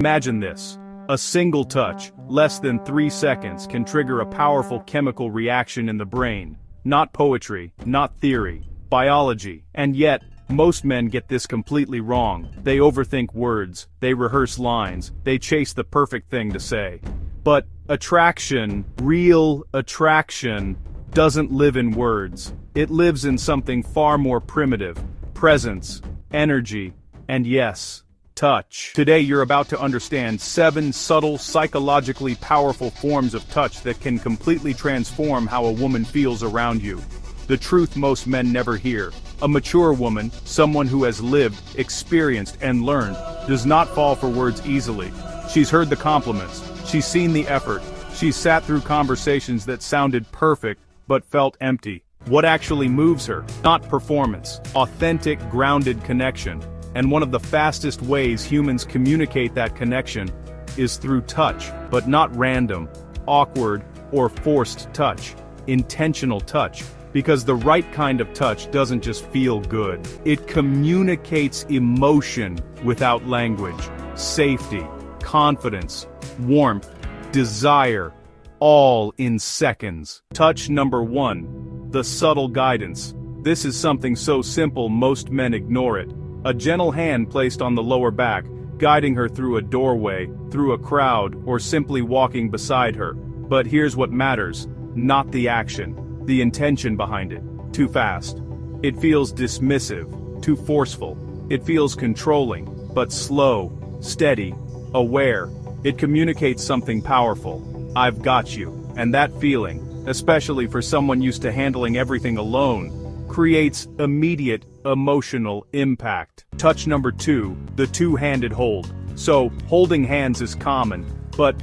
Imagine this. A single touch, less than 3 seconds, can trigger a powerful chemical reaction in the brain. Not poetry, not theory, biology. And yet, most men get this completely wrong. They overthink words, they rehearse lines, they chase the perfect thing to say. But attraction, real attraction, doesn't live in words. It lives in something far more primitive: presence, energy, and yes, touch. Today you're about to understand 7 subtle, psychologically powerful forms of touch that can completely transform how a woman feels around you. The truth most men never hear. A mature woman, someone who has lived, experienced, and learned, does not fall for words easily. She's heard the compliments, she's seen the effort, she's sat through conversations that sounded perfect but felt empty. What actually moves her? Not performance. Authentic, grounded connection. And one of the fastest ways humans communicate that connection is through touch, but not random, awkward, or forced touch. Intentional touch. Because the right kind of touch doesn't just feel good. It communicates emotion without language. Safety, confidence, warmth, desire, all in seconds. Touch number 1. The subtle guidance. This is something so simple most men ignore it. A gentle hand placed on the lower back, guiding her through a doorway, through a crowd, or simply walking beside her. But here's what matters: not the action, the intention behind it. Too fast. It feels dismissive, too forceful. It feels controlling, but slow, steady, aware. It communicates something powerful. I've got you. And that feeling, especially for someone used to handling everything alone, creates immediate emotional impact. Touch number 2, the two-handed hold. So, holding hands is common, but,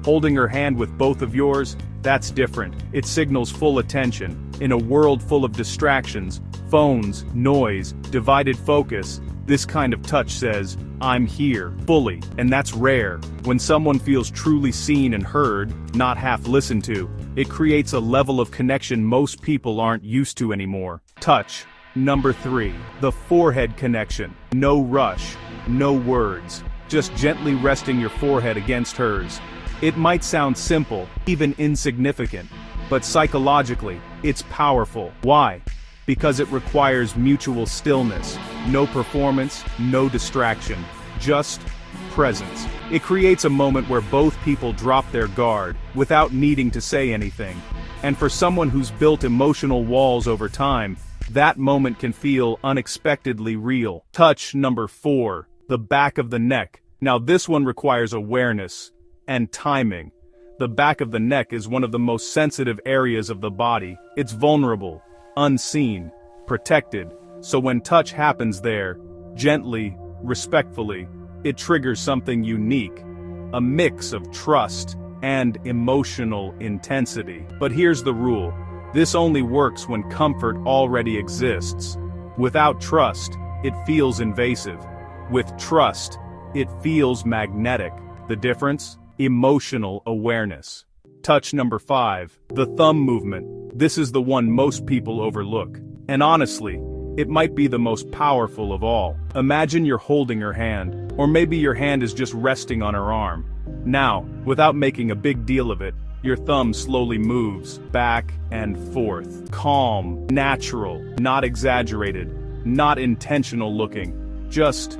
holding her hand with both of yours, that's different. It signals full attention. In a world full of distractions, phones, noise, divided focus, this kind of touch says, I'm here, fully, and that's rare. When someone feels truly seen and heard, not half listened to, it creates a level of connection most people aren't used to anymore. Touch number 3, the forehead connection. No rush, no words, just gently resting your forehead against hers. It might sound simple, even insignificant, but psychologically, it's powerful. Why? Because it requires mutual stillness, no performance, no distraction, just presence. It creates a moment where both people drop their guard, without needing to say anything. And for someone who's built emotional walls over time, that moment can feel unexpectedly real. Touch number 4, the back of the neck. Now this one requires awareness and timing. The back of the neck is one of the most sensitive areas of the body. It's vulnerable, unseen, protected. So when touch happens there, gently, respectfully, it triggers something unique. A mix of trust and emotional intensity. But here's the rule. This only works when comfort already exists. Without trust, it feels invasive. With trust, it feels magnetic. The difference? Emotional awareness. Touch number 5, the thumb movement. This is the one most people overlook. And honestly, it might be the most powerful of all. Imagine you're holding her hand, or maybe your hand is just resting on her arm. Now, without making a big deal of it, your thumb slowly moves back and forth. Calm, natural, not exaggerated, not intentional looking, just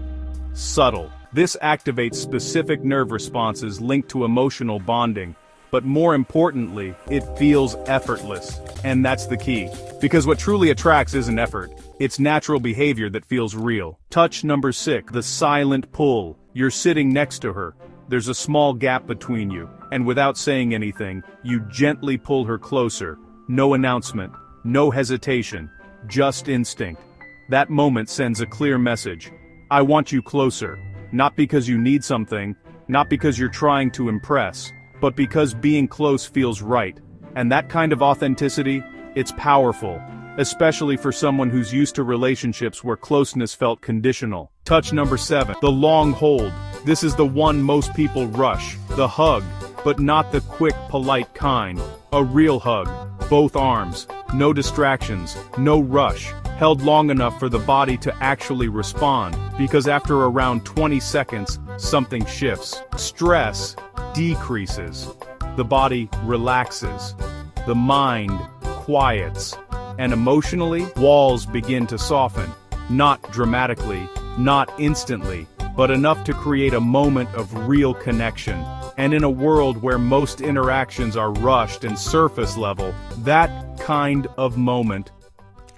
subtle. This activates specific nerve responses linked to emotional bonding. But more importantly, it feels effortless. And that's the key. Because what truly attracts isn't effort. It's natural behavior that feels real. Touch number 6, the silent pull. You're sitting next to her. There's a small gap between you. And without saying anything, you gently pull her closer. No announcement, no hesitation, just instinct. That moment sends a clear message. I want you closer. Not because you need something, not because you're trying to impress, but because being close feels right. And that kind of authenticity, it's powerful, especially for someone who's used to relationships where closeness felt conditional. Touch number 7, the long hold. This is the one most people rush, the hug, but not the quick, polite kind. A real hug, both arms, no distractions, no rush, held long enough for the body to actually respond, because after around 20 seconds, something shifts. Stress decreases. The body relaxes. The mind quiets. And emotionally, walls begin to soften. Not dramatically, not instantly, but enough to create a moment of real connection. And in a world where most interactions are rushed and surface level, that kind of moment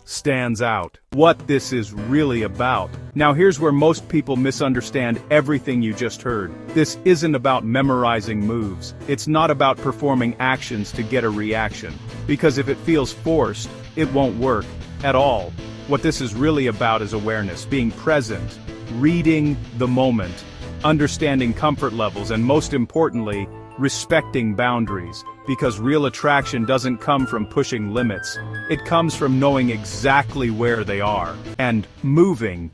stands out. What this is really about. Now here's where most people misunderstand everything you just heard. This isn't about memorizing moves. It's not about performing actions to get a reaction. Because if it feels forced, it won't work at all. What this is really about is awareness, being present, reading the moment, understanding comfort levels, and most importantly, respecting boundaries. Because real attraction doesn't come from pushing limits. It comes from knowing exactly where they are, and moving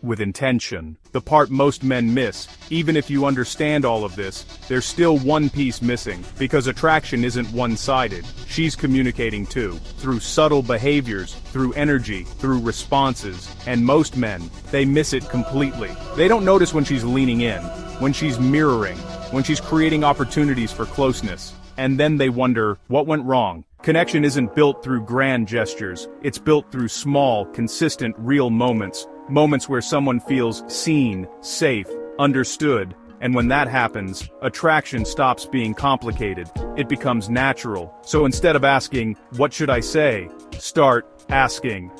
with intention. The part most men miss. Even if you understand all of this, there's still one piece missing, because attraction isn't one-sided. She's communicating too, through subtle behaviors, through energy, through responses, and most men, they miss it completely. They don't notice when she's leaning in, when she's mirroring, when she's creating opportunities for closeness. And then they wonder, what went wrong? Connection isn't built through grand gestures. It's built through small, consistent, real moments. Moments where someone feels seen, safe, understood. And when that happens, attraction stops being complicated. It becomes natural. So instead of asking, what should I say? Start asking,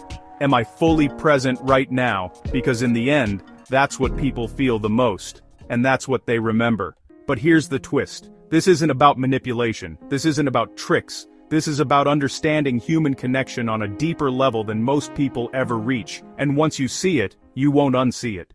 am I fully present right now? Because in the end, that's what people feel the most. And that's what they remember. But here's the twist. This isn't about manipulation. This isn't about tricks. This is about understanding human connection on a deeper level than most people ever reach. And once you see it, you won't unsee it.